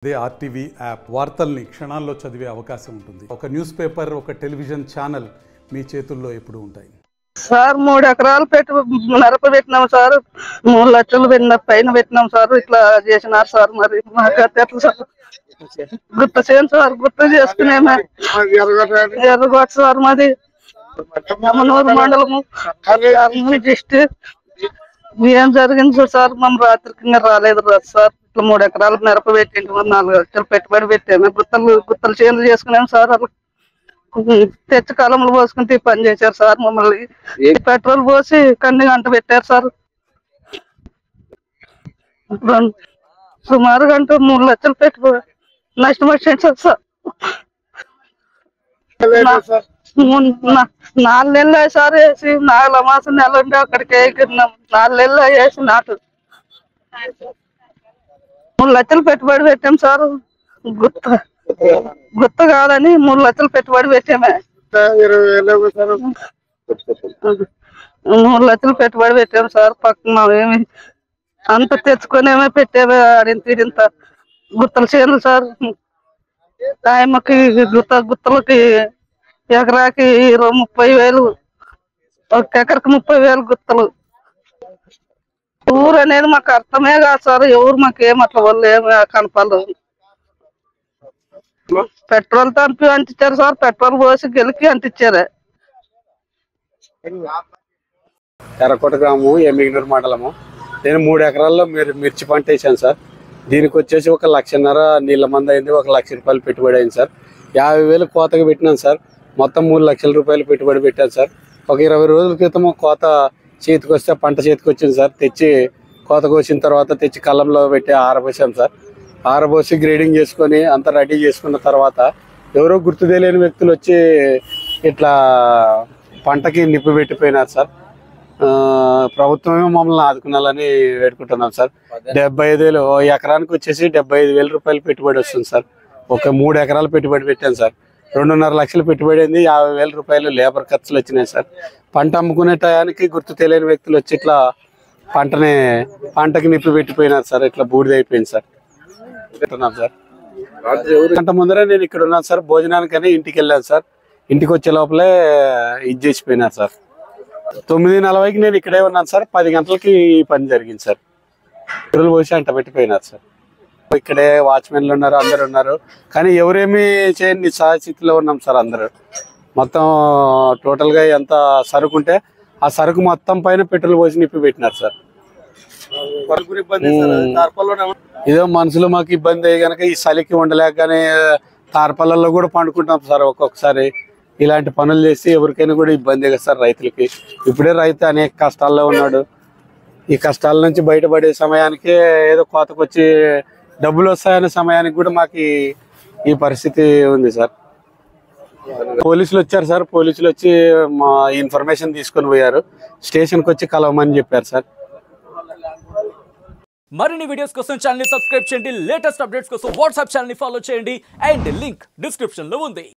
అదే RTV app వార్తల్ని క్షణాల్లో చదివే అవకాశం ఉంటుంది. ఒక న్యూస్ పేపర్, ఒక టెలివిజన్ ఛానల్ మీ చేతుల్లో ఎప్పుడు ఉంటాయి. సార్ 3 ఎకరాలు పెట్టి మిరప పెట్టినాం సార్. 3 లక్షలు పైన పెట్టినాం సార్. ఇట్లా చేసినారు సార్. మరి మాకు ఎట్లా సార్? గుర్త చేయండి సార్. గుర్తు చేసుకునేమే ఎర్రగొట్ట సార్. మాది అమ్మనూరు మండలము డిస్ట్రిక్ట్. ఏం జరిగింది సార్? మనం రాత్రికి ఇంకా రాలేదు సార్. ఇట్లా 3 ఎకరాలు మిరప పెట్టింటి 4 లక్షలు పెట్టుబడి పెట్టాము. గుత్తలు చేనులు చేసుకున్నాము సార్. తెచ్చి కాలంలో పోసుకుంటే పని చేశారు సార్. మమ్మల్ని పెట్రోల్ పోసి కన్ని గంట పెట్టారు సార్. సుమారు గంట 3 లక్షలు పెట్టుబడి నష్టం వచ్చింది సార్. 4 నెలలు సార్ వేసి 4 మాసం నెల ఉండి అక్కడికి ఎగిరినాం. 4 నెలలు వేసి నాటు 3 లక్షలు పెట్టుబడి పెట్టాం సార్. గుర్తు కాదని 3 లక్షలు పెట్టుబడి పెట్టామే. 3 లక్షలు పెట్టుబడి పెట్టాము సార్. పక్కన ఏమి అంత తెచ్చుకొనేమే పెట్టామే. ఆడింత గుత్తల చేనులు సార్. టైంకి గుత్తలకి ఎకరాకి 30,000, 1 ఎకరకు 30,000 గుత్తలు. ఊరు అనేది మాకు అర్థమే కాదు సార్. ఎవరు మాకు ఏమట్లా వాళ్ళు ఏమి కనపాలు. పెట్రోల్ తంపి అంటించారు సార్. పెట్రోల్ పోసి గెలికి అంటించారు. ఎర్రకోట గ్రామము, ఎమ్మిగినూరు మండలము. నేను 3 ఎకరాల్లో మిర్చి పంట వేసాను సార్. దీనికి వచ్చేసి 1,5 లక్షన్నర నీళ్ళ మంది అయింది. 1 లక్ష రూపాయలు పెట్టుబడి అయింది సార్. 50,000 కోతగా పెట్టినాను సార్. మొత్తం 3 లక్షల రూపాయలు పెట్టుబడి పెట్టాను సార్. ఒక 20 రోజుల క్రితం కోత చేతికి వస్తే పంట చేతికి వచ్చింది సార్. తెచ్చి కోత కోసిన తర్వాత తెచ్చి కళ్ళంలో పెట్టి ఆరబోసాం సార్. ఆరబోసి గ్రేడింగ్ చేసుకొని అంతా రెడీ చేసుకున్న తర్వాత ఎవరో గుర్తు తెలియని వ్యక్తులు వచ్చి ఇట్లా పంటకి నిప్పు పెట్టిపోయినారు సార్. ప్రభుత్వమే మమ్మల్ని ఆదుకున్నాలని వేడుకుంటున్నాం సార్. 75,000 ఎకరానికి వచ్చేసి 75,000 రూపాయలు పెట్టుబడి వస్తుంది సార్. ఒక 3 ఎకరాలు పెట్టుబడి పెట్టాను సార్. 2.5 లక్షలు పెట్టుబడి అయింది. 50,000 రూపాయలు లేబర్ ఖర్చులు వచ్చినాయి సార్. పంట అమ్ముకునే టయానికి గుర్తు తెలియని వ్యక్తులు వచ్చి ఇట్లా పంటకి నిప్పు పెట్టిపోయినారు సార్. ఇట్లా బూడిద అయిపోయింది సార్. సార్ గంట ముందరే నేను ఇక్కడ ఉన్నాను సార్. భోజనానికని ఇంటికి వెళ్ళాను సార్. ఇంటికి వచ్చే లోపలే ఇది చేసిపోయినారు సార్. 9:40కి నేను ఇక్కడే ఉన్నాను సార్. 10 గంటలకి ఈ పని జరిగింది సార్. ఇరువులు పోసి అంట పెట్టిపోయినారు సార్. ఇక్కడే వాచ్మెన్లు ఉన్నారు, అందరు ఉన్నారు. కానీ ఎవరేమి చేయని నిస్సహాయస్థితిలో ఉన్నాం సార్. అందరూ మొత్తం టోటల్గా ఎంత సరుకు ఉంటే ఆ సరుకు మొత్తం పైన పెట్రోల్ పోసి నిప్పి పెట్టినారు సార్. ఏదో మనుషులు మాకు ఇబ్బంది అయ్యి కనుక ఈ చలికి ఉండలేక కానీ తార్పల్లల్లో కూడా పండుకుంటాం సార్. ఒక్కొక్కసారి ఇలాంటి పనులు చేసి ఎవరికైనా కూడా ఇబ్బంది కదా సార్ రైతులకి. ఇప్పుడే రైతు అనేక కష్టాల్లో ఉన్నాడు. ఈ కష్టాల నుంచి బయటపడే సమయానికి ఏదో కోతకు వచ్చి డబ్బులు వస్తాయనే సమయానికి కూడా మాకు ఈ పరిస్థితి ఉంది సార్. పోలీసులు వచ్చారు సార్. పోలీసులు వచ్చి మా ఇన్ఫర్మేషన్ తీసుకొని పోయారు. స్టేషన్కి వచ్చి కలవమని చెప్పారు సార్. మరిన్ని వీడియోస్ కోసం ఛానల్ ని సబ్స్క్రైబ్ చేయండి. లేటెస్ట్ అప్డేట్స్ కోసం వాట్సాప్ ఛానల్ ని ఫాలో చేయండి. అండ్ లింక్ డిస్క్రిప్షన్ లో ఉంది.